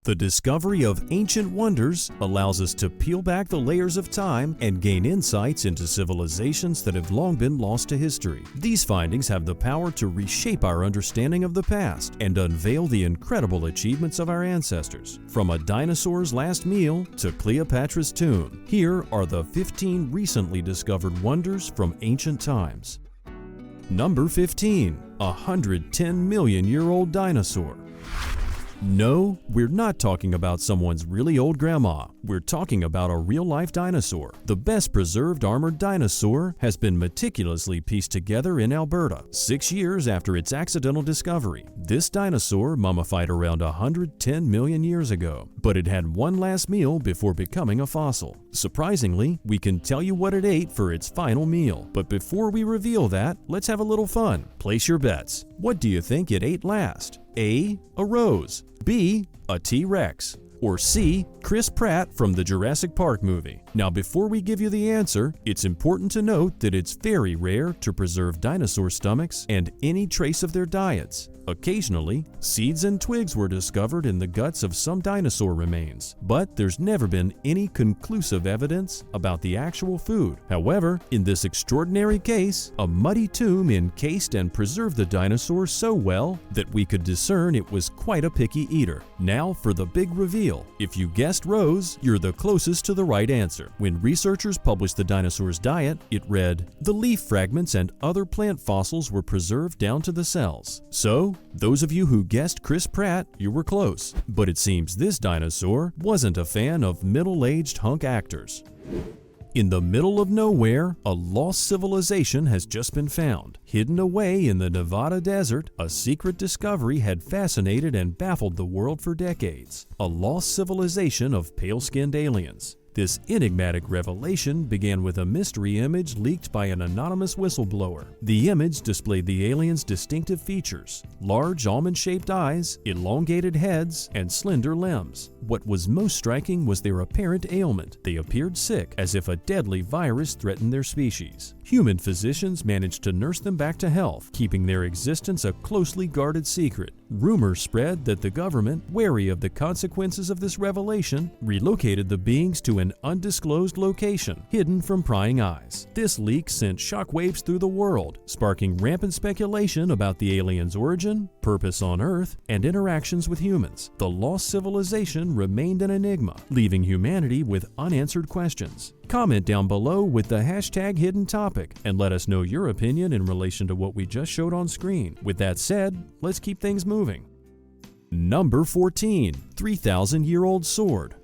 The discovery of ancient wonders allows us to peel back the layers of time and gain insights into civilizations that have long been lost to history. These findings have the power to reshape our understanding of the past and unveil the incredible achievements of our ancestors. From a dinosaur's last meal to Cleopatra's tomb, here are the 15 recently discovered wonders from ancient times. Number 15. 110-million-year-old dinosaur. No, we're not talking about someone's really old grandma. We're talking about a real-life dinosaur. The best preserved armored dinosaur has been meticulously pieced together in Alberta, 6 years after its accidental discovery. This dinosaur mummified around 110 million years ago, but it had one last meal before becoming a fossil. Surprisingly, we can tell you what it ate for its final meal. But before we reveal that, let's have a little fun. Place your bets. What do you think it ate last? A rose, B, a T-Rex, or C, Chris Pratt from the Jurassic Park movie. Now, before we give you the answer, it's important to note that it's very rare to preserve dinosaur stomachs and any trace of their diets. Occasionally, seeds and twigs were discovered in the guts of some dinosaur remains, but there's never been any conclusive evidence about the actual food. However, in this extraordinary case, a muddy tomb encased and preserved the dinosaur so well that we could discern it was quite a picky eater. Now for the big reveal. If you guessed rose, you're the closest to the right answer. When researchers published the dinosaur's diet, it read, "The leaf fragments and other plant fossils were preserved down to the cells." So, those of you who guessed Chris Pratt, you were close. But it seems this dinosaur wasn't a fan of middle-aged hunk actors. In the middle of nowhere, a lost civilization has just been found. Hidden away in the Nevada desert, a secret discovery had fascinated and baffled the world for decades. A lost civilization of pale-skinned aliens. This enigmatic revelation began with a mystery image leaked by an anonymous whistleblower. The image displayed the aliens' distinctive features: large almond-shaped eyes, elongated heads, and slender limbs. What was most striking was their apparent ailment. They appeared sick, as if a deadly virus threatened their species. Human physicians managed to nurse them back to health, keeping their existence a closely guarded secret. Rumors spread that the government, wary of the consequences of this revelation, relocated the beings to an undisclosed location, hidden from prying eyes. This leak sent shockwaves through the world, sparking rampant speculation about the aliens' origin, purpose on Earth, and interactions with humans. The lost civilization remained an enigma, leaving humanity with unanswered questions. Comment down below with the hashtag hidden topic and let us know your opinion in relation to what we just showed on screen. With that said, let's keep things moving. Number 14. 3,000-year-old sword.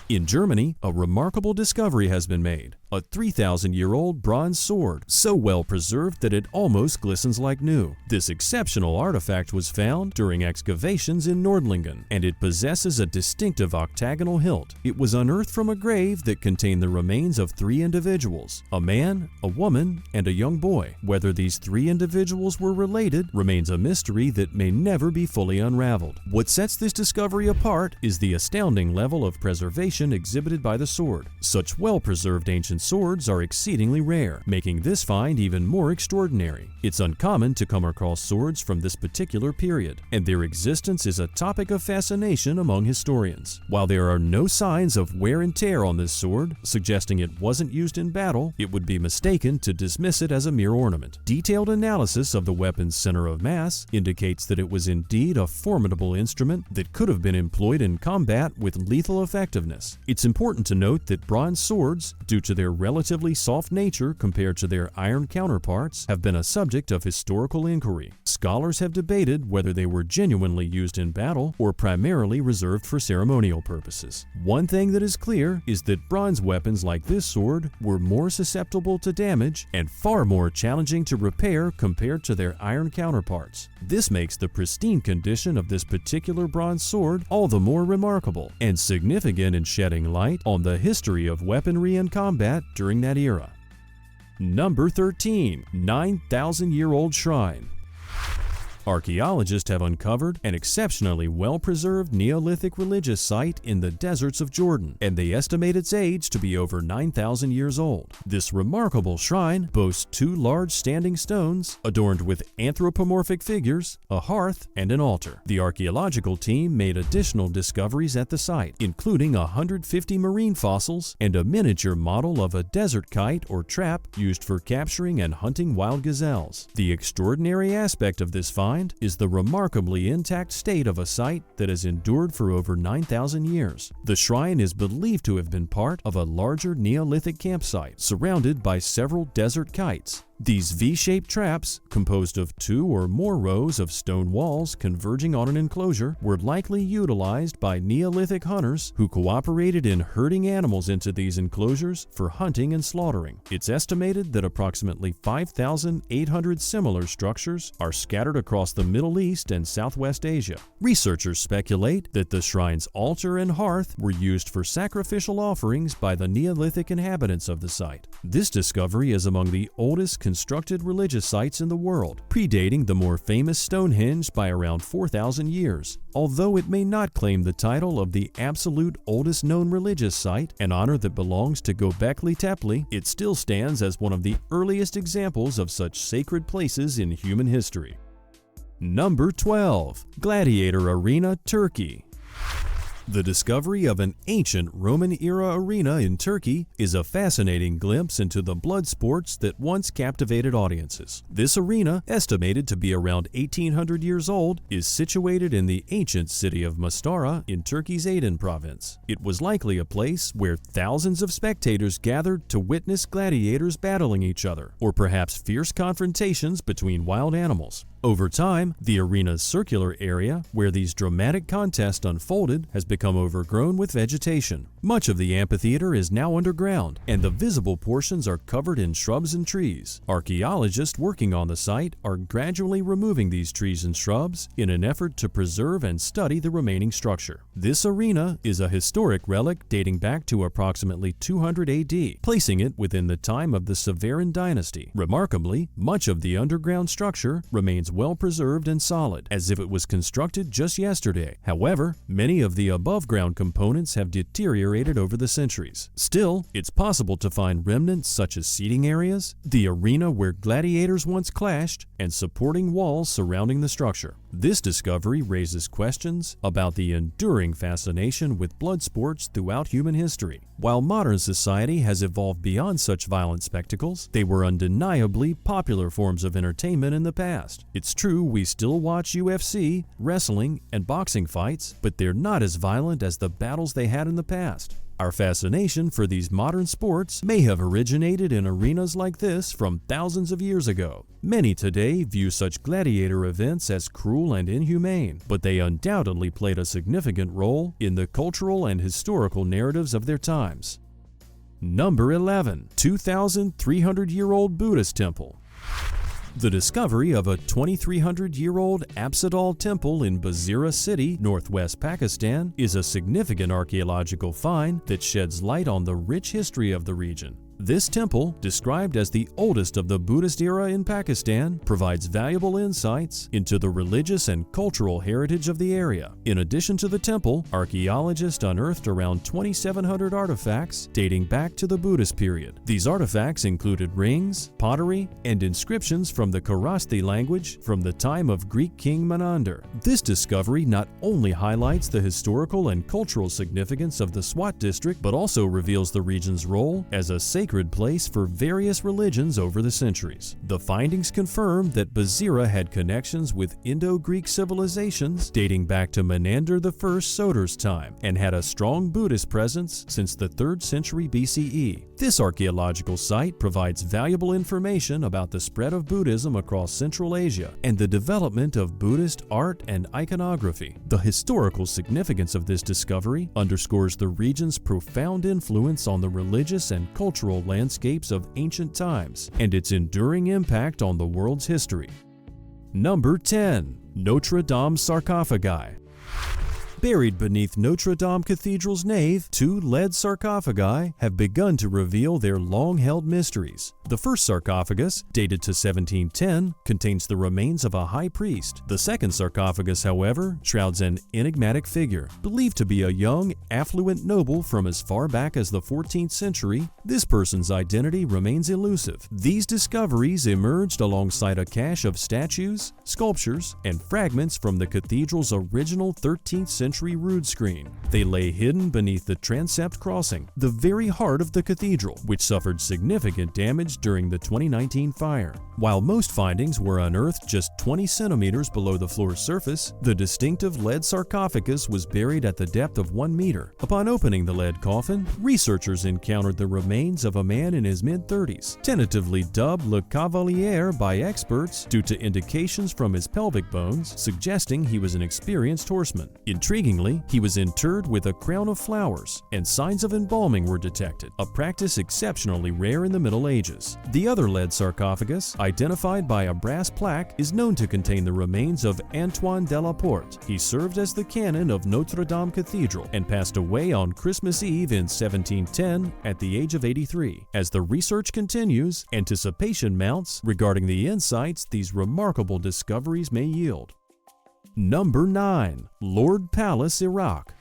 In Germany, a remarkable discovery has been made. A 3,000-year-old bronze sword, so well preserved that it almost glistens like new. This exceptional artifact was found during excavations in Nordlingen, and it possesses a distinctive octagonal hilt. It was unearthed from a grave that contained the remains of 3 individuals: a man, a woman, and a young boy. Whether these 3 individuals were related remains a mystery that may never be fully unraveled. What sets this discovery apart is the astounding level of preservation exhibited by the sword. Such well-preserved ancient swords are exceedingly rare, making this find even more extraordinary. It's uncommon to come across swords from this particular period, and their existence is a topic of fascination among historians. While there are no signs of wear and tear on this sword, suggesting it wasn't used in battle, it would be mistaken to dismiss it as a mere ornament. Detailed analysis of the weapon's center of mass indicates that it was indeed a formidable instrument that could have been employed in combat with lethal effectiveness. It's important to note that bronze swords, due to their relatively soft nature compared to their iron counterparts, have been a subject of historical inquiry. Scholars have debated whether they were genuinely used in battle or primarily reserved for ceremonial purposes. One thing that is clear is that bronze weapons like this sword were more susceptible to damage and far more challenging to repair compared to their iron counterparts. This makes the pristine condition of this particular bronze sword all the more remarkable and significant in shedding light on the history of weaponry and combat during that era. Number 13. 9,000-year-old shrine. Archaeologists have uncovered an exceptionally well-preserved Neolithic religious site in the deserts of Jordan, and they estimate its age to be over 9,000 years old. This remarkable shrine boasts two large standing stones adorned with anthropomorphic figures, a hearth, and an altar. The archaeological team made additional discoveries at the site, including 150 marine fossils and a miniature model of a desert kite or trap used for capturing and hunting wild gazelles. The extraordinary aspect of this find is the remarkably intact state of a site that has endured for over 9,000 years. The shrine is believed to have been part of a larger Neolithic campsite surrounded by several desert kites. These V-shaped traps, composed of 2 or more rows of stone walls converging on an enclosure, were likely utilized by Neolithic hunters who cooperated in herding animals into these enclosures for hunting and slaughtering. It's estimated that approximately 5,800 similar structures are scattered across the Middle East and Southwest Asia. Researchers speculate that the shrine's altar and hearth were used for sacrificial offerings by the Neolithic inhabitants of the site. This discovery is among the oldest constructed religious sites in the world, predating the more famous Stonehenge by around 4,000 years. Although it may not claim the title of the absolute oldest known religious site, an honor that belongs to Göbekli Tepe, it still stands as one of the earliest examples of such sacred places in human history. Number 12. Gladiator Arena, Turkey. The discovery of an ancient Roman-era arena in Turkey is a fascinating glimpse into the blood sports that once captivated audiences. This arena, estimated to be around 1,800 years old, is situated in the ancient city of Mastara in Turkey's Aydın province. It was likely a place where thousands of spectators gathered to witness gladiators battling each other, or perhaps fierce confrontations between wild animals. Over time, the arena's circular area where these dramatic contests unfolded has become overgrown with vegetation. Much of the amphitheater is now underground, and the visible portions are covered in shrubs and trees. Archaeologists working on the site are gradually removing these trees and shrubs in an effort to preserve and study the remaining structure. This arena is a historic relic dating back to approximately 200 AD, placing it within the time of the Severan dynasty. Remarkably, much of the underground structure remains well preserved and solid, as if it was constructed just yesterday. However, many of the above-ground components have deteriorated over the centuries. Still, it's possible to find remnants such as seating areas, the arena where gladiators once clashed, and supporting walls surrounding the structure. This discovery raises questions about the enduring fascination with blood sports throughout human history. While modern society has evolved beyond such violent spectacles, they were undeniably popular forms of entertainment in the past. It's true we still watch UFC, wrestling, and boxing fights, but they're not as violent as the battles they had in the past. Our fascination for these modern sports may have originated in arenas like this from thousands of years ago. Many today view such gladiator events as cruel and inhumane, but they undoubtedly played a significant role in the cultural and historical narratives of their times. Number 11. 2,300-year-old Buddhist temple. The discovery of a 2,300-year-old apsidal temple in Basira City, northwest Pakistan, is a significant archaeological find that sheds light on the rich history of the region. This temple, described as the oldest of the Buddhist era in Pakistan, provides valuable insights into the religious and cultural heritage of the area. In addition to the temple, archaeologists unearthed around 2,700 artifacts dating back to the Buddhist period. These artifacts included rings, pottery, and inscriptions from the Kharosthi language from the time of Greek king Menander. This discovery not only highlights the historical and cultural significance of the Swat district, but also reveals the region's role as a sacred place for various religions over the centuries. The findings confirm that Basira had connections with Indo-Greek civilizations dating back to Menander I Soter's time and had a strong Buddhist presence since the 3rd century BCE. This archaeological site provides valuable information about the spread of Buddhism across Central Asia and the development of Buddhist art and iconography. The historical significance of this discovery underscores the region's profound influence on the religious and cultural landscapes of ancient times and its enduring impact on the world's history. Number 10. Notre Dame sarcophagi. Buried beneath Notre Dame Cathedral's nave, 2 lead sarcophagi have begun to reveal their long-held mysteries. The first sarcophagus, dated to 1710, contains the remains of a high priest. The second sarcophagus, however, shrouds an enigmatic figure. Believed to be a young, affluent noble from as far back as the 14th century, this person's identity remains elusive. These discoveries emerged alongside a cache of statues, sculptures, and fragments from the cathedral's original 13th century rood screen. They lay hidden beneath the transept crossing, the very heart of the cathedral, which suffered significant damage during the 2019 fire. While most findings were unearthed just 20 centimeters below the floor's surface, the distinctive lead sarcophagus was buried at the depth of 1 meter. Upon opening the lead coffin, researchers encountered the remains of a man in his mid-30s, tentatively dubbed Le Cavalier by experts due to indications from his pelvic bones suggesting he was an experienced horseman. Intriguingly, he was interred with a crown of flowers, and signs of embalming were detected, a practice exceptionally rare in the Middle Ages. The other lead sarcophagus, identified by a brass plaque, is known to contain the remains of Antoine de la Porte. He served as the canon of Notre Dame Cathedral and passed away on Christmas Eve in 1710 at the age of 83. As the research continues, anticipation mounts regarding the insights these remarkable discoveries may yield. Number 9. Lord Palace, Iraq.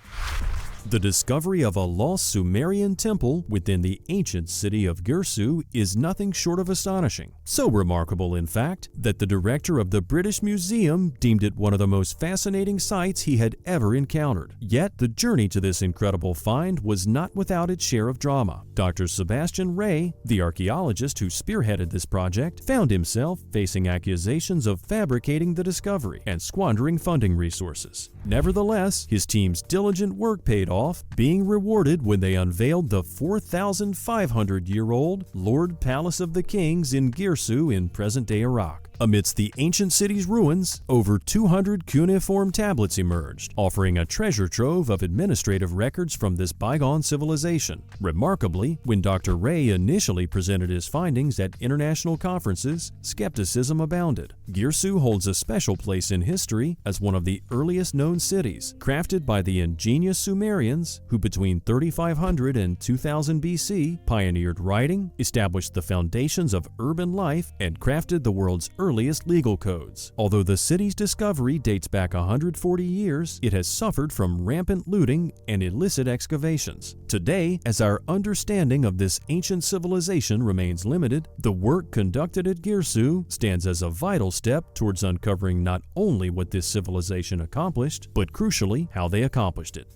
The discovery of a lost Sumerian temple within the ancient city of Girsu is nothing short of astonishing. So remarkable, in fact, that the director of the British Museum deemed it one of the most fascinating sights he had ever encountered. Yet, the journey to this incredible find was not without its share of drama. Dr. Sebastian Ray, the archaeologist who spearheaded this project, found himself facing accusations of fabricating the discovery and squandering funding resources. Nevertheless, his team's diligent work paid off, being rewarded when they unveiled the 4,500-year-old Lord Palace of the Kings in Girsu in present-day Iraq. Amidst the ancient city's ruins, over 200 cuneiform tablets emerged, offering a treasure trove of administrative records from this bygone civilization. Remarkably, when Dr. Ray initially presented his findings at international conferences, skepticism abounded. Girsu holds a special place in history as one of the earliest known cities, crafted by the ingenious Sumerians who between 3500 and 2000 BC pioneered writing, established the foundations of urban life, and crafted the world's earliest legal codes. Although the city's discovery dates back 140 years, it has suffered from rampant looting and illicit excavations. Today, as our understanding of this ancient civilization remains limited, the work conducted at Girsu stands as a vital step towards uncovering not only what this civilization accomplished, but crucially, how they accomplished it.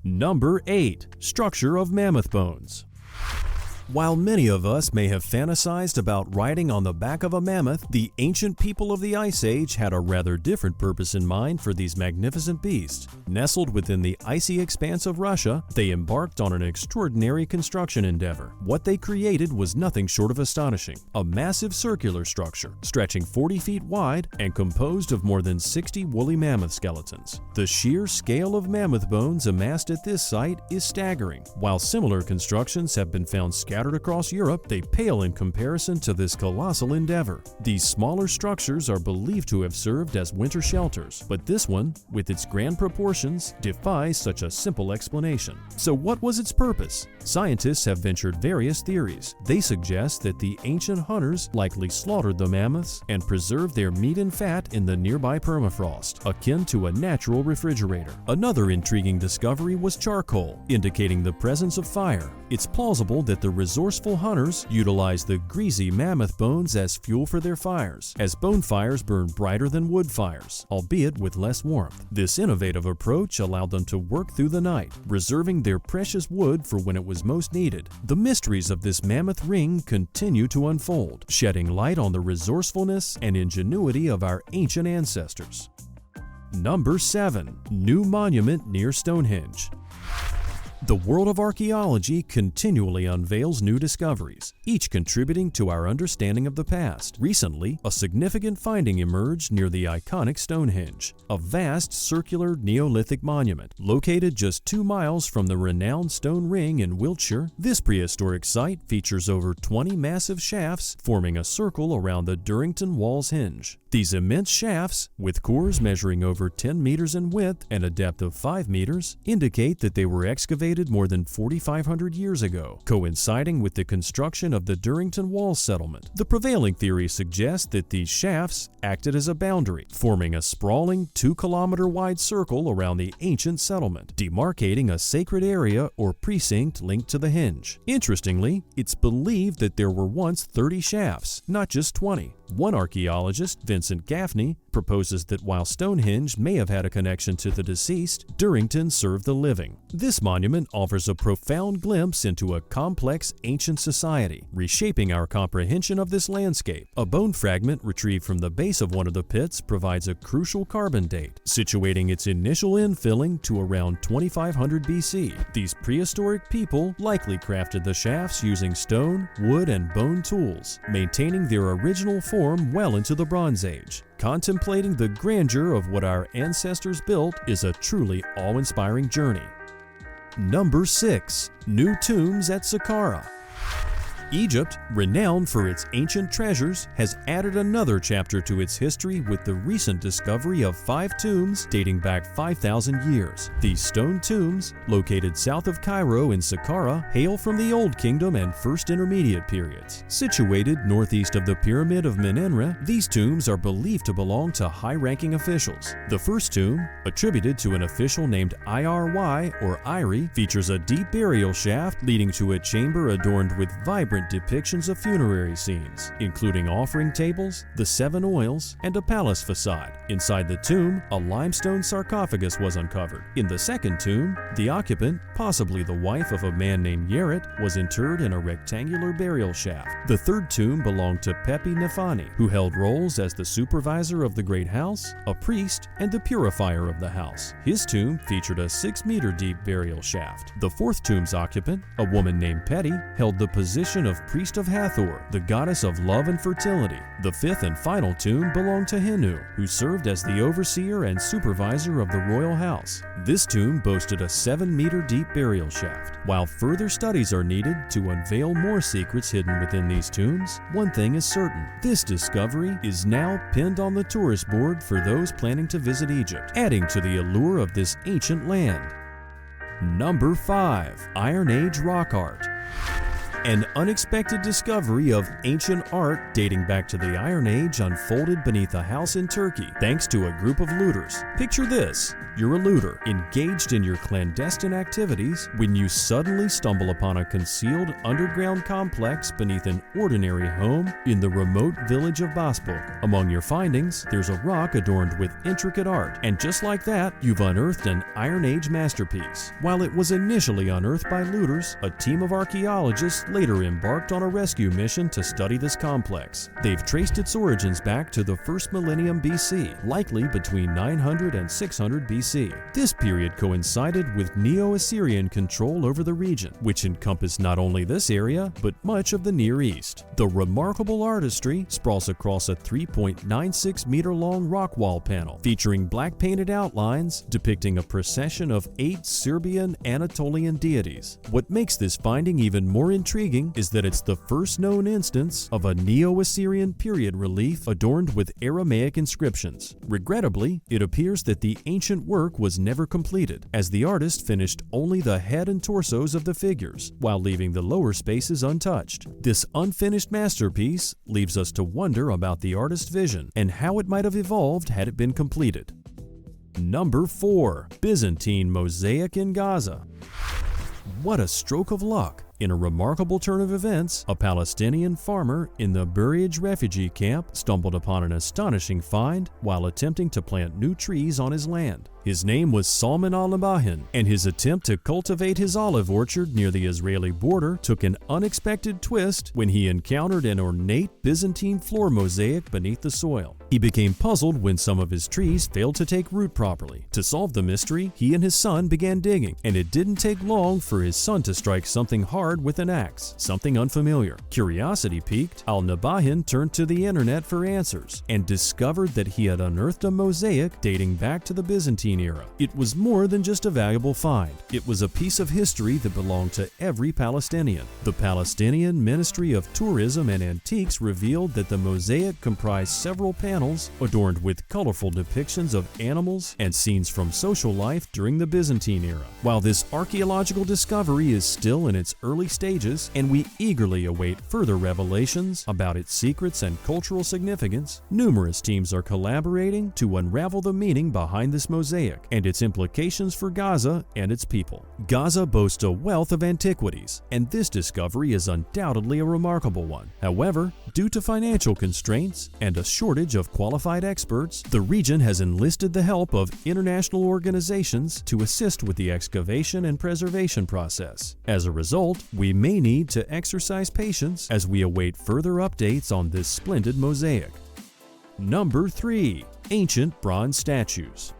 Number 8. Structure of mammoth bones. While many of us may have fantasized about riding on the back of a mammoth, the ancient people of the Ice Age had a rather different purpose in mind for these magnificent beasts. Nestled within the icy expanse of Russia, they embarked on an extraordinary construction endeavor. What they created was nothing short of astonishing: a massive circular structure, stretching 40 feet wide and composed of more than 60 woolly mammoth skeletons. The sheer scale of mammoth bones amassed at this site is staggering. While similar constructions have been found scattered across Europe, they pale in comparison to this colossal endeavor. These smaller structures are believed to have served as winter shelters, but this one, with its grand proportions, defies such a simple explanation. So what was its purpose? Scientists have ventured various theories. They suggest that the ancient hunters likely slaughtered the mammoths and preserved their meat and fat in the nearby permafrost, akin to a natural refrigerator. Another intriguing discovery was charcoal, indicating the presence of fire. It's plausible that the resourceful hunters utilized the greasy mammoth bones as fuel for their fires, as bone fires burn brighter than wood fires, albeit with less warmth. This innovative approach allowed them to work through the night, reserving their precious wood for when it was most needed. The mysteries of this mammoth ring continue to unfold, shedding light on the resourcefulness and ingenuity of our ancient ancestors. Number 7. New monument near Stonehenge. The world of archaeology continually unveils new discoveries, each contributing to our understanding of the past. Recently, a significant finding emerged near the iconic Stonehenge, a vast circular Neolithic monument. Located just 2 miles from the renowned Stone Ring in Wiltshire, this prehistoric site features over 20 massive shafts forming a circle around the Durrington Wall's hinge. These immense shafts, with cores measuring over 10 meters in width and a depth of 5 meters, indicate that they were excavated more than 4,500 years ago, coinciding with the construction of the Durrington Wall settlement. The prevailing theory suggests that these shafts acted as a boundary, forming a sprawling 2-kilometer wide circle around the ancient settlement, demarcating a sacred area or precinct linked to the hinge. Interestingly, it's believed that there were once 30 shafts, not just 20. One archaeologist, Vincent Gaffney, proposes that while Stonehenge may have had a connection to the deceased, Durrington served the living. This monument offers a profound glimpse into a complex ancient society, reshaping our comprehension of this landscape. A bone fragment retrieved from the base of one of the pits provides a crucial carbon date, situating its initial infilling to around 2500 BC. These prehistoric people likely crafted the shafts using stone, wood, and bone tools, maintaining their original form well into the Bronze Age. Contemplating the grandeur of what our ancestors built is a truly awe-inspiring journey. Number 6. New tombs at Saqqara. Egypt, renowned for its ancient treasures, has added another chapter to its history with the recent discovery of 5 tombs dating back 5,000 years. These stone tombs, located south of Cairo in Saqqara, hail from the Old Kingdom and First Intermediate periods. Situated northeast of the Pyramid of Menenre, these tombs are believed to belong to high-ranking officials. The first tomb, attributed to an official named Iry or Irie, features a deep burial shaft leading to a chamber adorned with vibrant depictions of funerary scenes, including offering tables, the 7 oils, and a palace facade. Inside the tomb, a limestone sarcophagus was uncovered. In the second tomb, the occupant, possibly the wife of a man named Yeret, was interred in a rectangular burial shaft. The third tomb belonged to Pepi Nefani, who held roles as the supervisor of the Great House, a priest, and the purifier of the house. His tomb featured a 6-meter deep burial shaft. The fourth tomb's occupant, a woman named Peti, held the position of priest of Hathor, the goddess of love and fertility. The fifth and final tomb belonged to Henu, who served as the overseer and supervisor of the royal house. This tomb boasted a 7-meter deep burial shaft. While further studies are needed to unveil more secrets hidden within these tombs, one thing is certain: this discovery is now pinned on the tourist board for those planning to visit Egypt, adding to the allure of this ancient land. Number 5. Iron Age rock art. An unexpected discovery of ancient art dating back to the Iron Age unfolded beneath a house in Turkey thanks to a group of looters. Picture this: you're a looter, engaged in your clandestine activities, when you suddenly stumble upon a concealed underground complex beneath an ordinary home in the remote village of Bosbuk. Among your findings, there's a rock adorned with intricate art, and just like that, you've unearthed an Iron Age masterpiece. While it was initially unearthed by looters, a team of archaeologists later embarked on a rescue mission to study this complex. They've traced its origins back to the first millennium BC, likely between 900 and 600 BC. This period coincided with Neo-Assyrian control over the region, which encompassed not only this area, but much of the Near East. The remarkable artistry sprawls across a 3.96-meter-long rock wall panel, featuring black painted outlines depicting a procession of 8 Serbian Anatolian deities. What makes this finding even more intriguing is that it's the first known instance of a Neo-Assyrian period relief adorned with Aramaic inscriptions. Regrettably, it appears that the ancient work was never completed, as the artist finished only the head and torsos of the figures, while leaving the lower spaces untouched. This unfinished masterpiece leaves us to wonder about the artist's vision and how it might have evolved had it been completed. Number 4. Byzantine mosaic in Gaza. What a stroke of luck! In a remarkable turn of events, a Palestinian farmer in the Bureij refugee camp stumbled upon an astonishing find while attempting to plant new trees on his land. His name was Salman al-Nabahin, and his attempt to cultivate his olive orchard near the Israeli border took an unexpected twist when he encountered an ornate Byzantine floor mosaic beneath the soil. He became puzzled when some of his trees failed to take root properly. To solve the mystery, he and his son began digging, and it didn't take long for his son to strike something hard with an axe, something unfamiliar. Curiosity piqued, al-Nabahin turned to the internet for answers and discovered that he had unearthed a mosaic dating back to the Byzantine era. It was more than just a valuable find. It was a piece of history that belonged to every Palestinian. The Palestinian Ministry of Tourism and Antiques revealed that the mosaic comprised several panels adorned with colorful depictions of animals and scenes from social life during the Byzantine era. While this archaeological discovery is still in its early stages, and we eagerly await further revelations about its secrets and cultural significance, numerous teams are collaborating to unravel the meaning behind this mosaic and its implications for Gaza and its people. Gaza boasts a wealth of antiquities, and this discovery is undoubtedly a remarkable one. However, due to financial constraints and a shortage of qualified experts, the region has enlisted the help of international organizations to assist with the excavation and preservation process. As a result, we may need to exercise patience as we await further updates on this splendid mosaic. Number 3. Ancient bronze statues.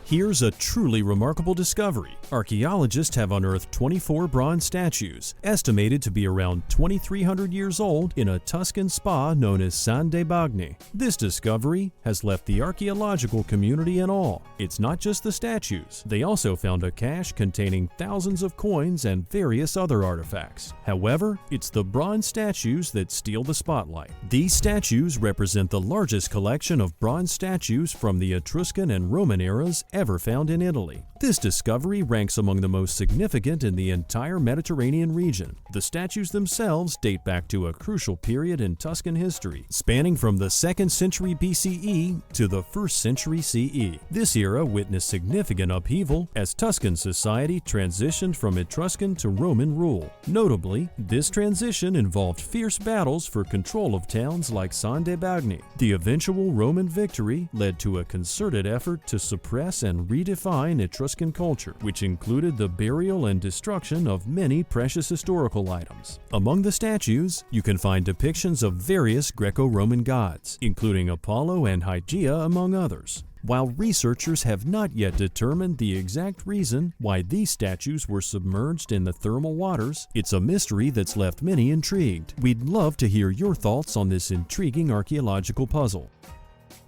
Here's a truly remarkable discovery. Archaeologists have unearthed 24 bronze statues, estimated to be around 2,300 years old, in a Tuscan spa known as San de Bagni. This discovery has left the archaeological community in awe. It's not just the statues. They also found a cache containing thousands of coins and various other artifacts. However, it's the bronze statues that steal the spotlight. These statues represent the largest collection of bronze statues from the Etruscan and Roman eras ever found in Italy. This discovery ranks among the most significant in the entire Mediterranean region. The statues themselves date back to a crucial period in Tuscan history, spanning from the 2nd century BCE to the 1st century CE. This era witnessed significant upheaval as Tuscan society transitioned from Etruscan to Roman rule. Notably, this transition involved fierce battles for control of towns like San de Bagni. The eventual Roman victory led to a concerted effort to suppress and redefine Etruscan culture, which included the burial and destruction of many precious historical items. Among the statues, you can find depictions of various Greco-Roman gods, including Apollo and Hygeia, among others. While researchers have not yet determined the exact reason why these statues were submerged in the thermal waters, it's a mystery that's left many intrigued. We'd love to hear your thoughts on this intriguing archaeological puzzle.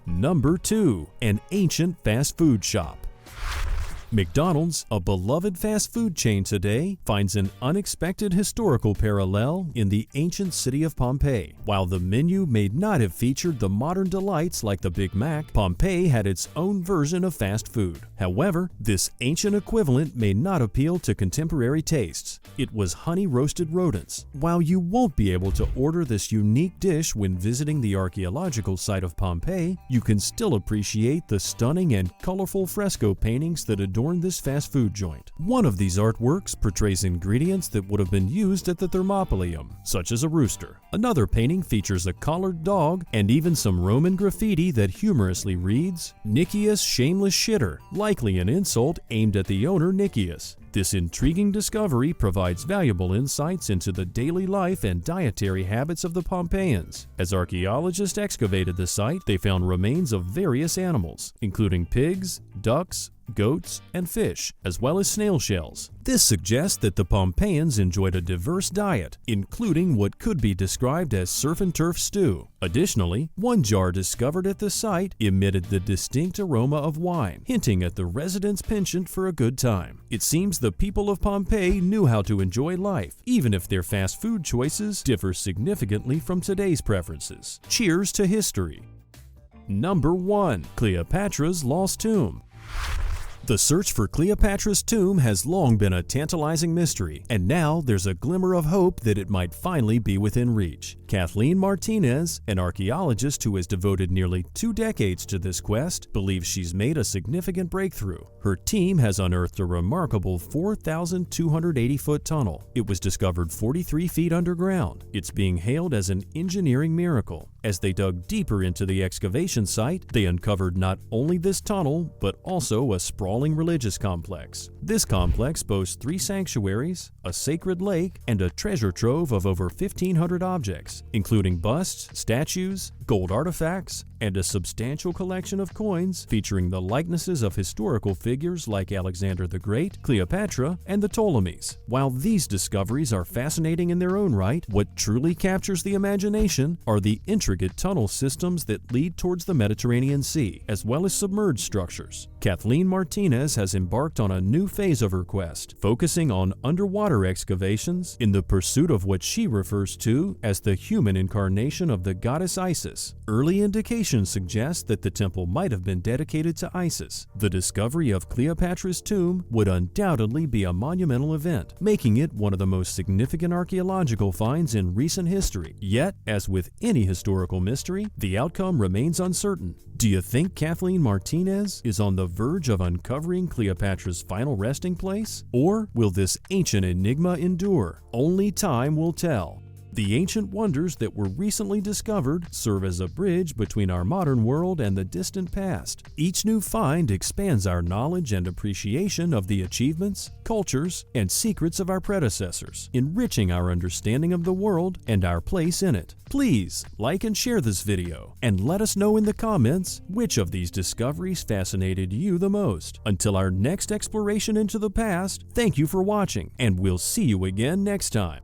Number 2. An ancient fast food shop. McDonald's, a beloved fast food chain today, finds an unexpected historical parallel in the ancient city of Pompeii. While the menu may not have featured the modern delights like the Big Mac, Pompeii had its own version of fast food. However, this ancient equivalent may not appeal to contemporary tastes. It was honey-roasted rodents. While you won't be able to order this unique dish when visiting the archaeological site of Pompeii, you can still appreciate the stunning and colorful fresco paintings that adorn this fast food joint. One of these artworks portrays ingredients that would have been used at the Thermopylaeum, such as a rooster. Another painting features a collared dog and even some Roman graffiti that humorously reads, "Nicias Shameless Shitter," likely an insult aimed at the owner Nicias. This intriguing discovery provides valuable insights into the daily life and dietary habits of the Pompeians. As archaeologists excavated the site, they found remains of various animals, including pigs, ducks, goats, and fish, as well as snail shells. This suggests that the Pompeians enjoyed a diverse diet, including what could be described as surf and turf stew. Additionally, one jar discovered at the site emitted the distinct aroma of wine, hinting at the residents' penchant for a good time. It seems the people of Pompeii knew how to enjoy life, even if their fast food choices differ significantly from today's preferences. Cheers to history! Number 1. Cleopatra's Lost Tomb. The search for Cleopatra's tomb has long been a tantalizing mystery, and now there's a glimmer of hope that it might finally be within reach. Kathleen Martinez, an archaeologist who has devoted nearly 2 decades to this quest, believes she's made a significant breakthrough. Her team has unearthed a remarkable 4,280-foot tunnel. It was discovered 43 feet underground. It's being hailed as an engineering miracle. As they dug deeper into the excavation site, they uncovered not only this tunnel, but also a sprawling religious complex. This complex boasts 3 sanctuaries, a sacred lake, and a treasure trove of over 1,500 objects, including busts, statues, gold artifacts, and a substantial collection of coins featuring the likenesses of historical figures like Alexander the Great, Cleopatra, and the Ptolemies. While these discoveries are fascinating in their own right, what truly captures the imagination are the intricate tunnel systems that lead towards the Mediterranean Sea, as well as submerged structures. Kathleen Martinez has embarked on a new phase of her quest, focusing on underwater excavations in the pursuit of what she refers to as the human incarnation of the goddess Isis. Early indications suggest that the temple might have been dedicated to Isis. The discovery of Cleopatra's tomb would undoubtedly be a monumental event, making it one of the most significant archaeological finds in recent history. Yet, as with any historical mystery, the outcome remains uncertain. Do you think Kathleen Martinez is on the verge of uncovering Cleopatra's final resting place? Or will this ancient enigma endure? Only time will tell. The ancient wonders that were recently discovered serve as a bridge between our modern world and the distant past. Each new find expands our knowledge and appreciation of the achievements, cultures, and secrets of our predecessors, enriching our understanding of the world and our place in it. Please like and share this video, and let us know in the comments which of these discoveries fascinated you the most. Until our next exploration into the past, thank you for watching, and we'll see you again next time.